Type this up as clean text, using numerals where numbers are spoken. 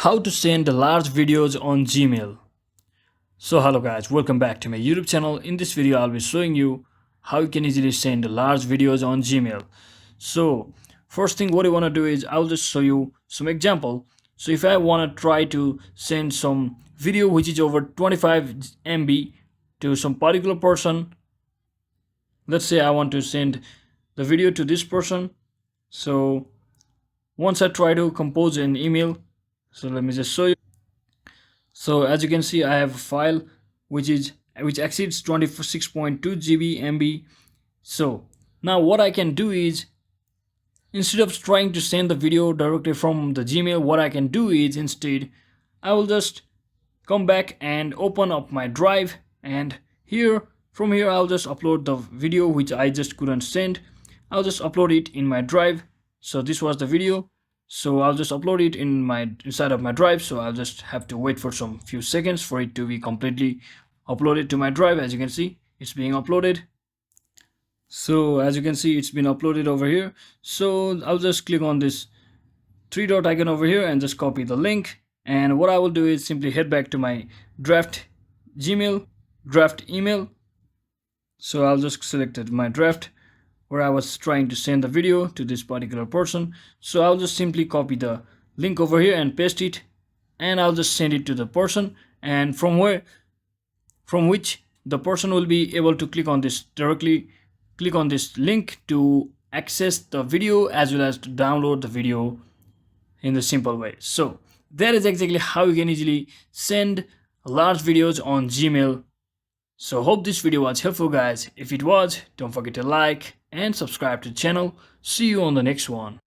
How to send large videos on Gmail. So hello guys, welcome back to my YouTube channel. In this video I'll be showing you how you can easily send large videos on Gmail. So first thing what I want to do is I'll just show you some example. So if I want to try to send some video which is over 25 MB to some particular person, let's say I want to send the video to this person. So once I try to compose an email, so let me just show you. So as you can see, I have a file which exceeds 26.2 GB MB. So now what I can do is, instead of trying to send the video directly from the Gmail, what I can do is instead I will just come back and open up my drive, and from here I'll just upload the video which I just couldn't send. I'll just upload it in my drive. So this was the video. So I'll just upload it inside of my drive. So I'll just have to wait for some few seconds for it to be completely uploaded to my drive. As you can see, it's being uploaded. So as you can see, it's been uploaded over here. So I'll just click on this three dot icon over here and just copy the link. And what I will do is simply head back to my draft email. So I'll just select my draft where I was trying to send the video to this particular person. So I'll just simply copy the link over here and paste it, and I'll just send it to the person, and from which the person will be able to click on this link to access the video as well as to download the video in the simple way. So that is exactly how you can easily send large videos on Gmail. So hope this video was helpful guys. If it was, don't forget to like and subscribe to the channel. See you on the next one.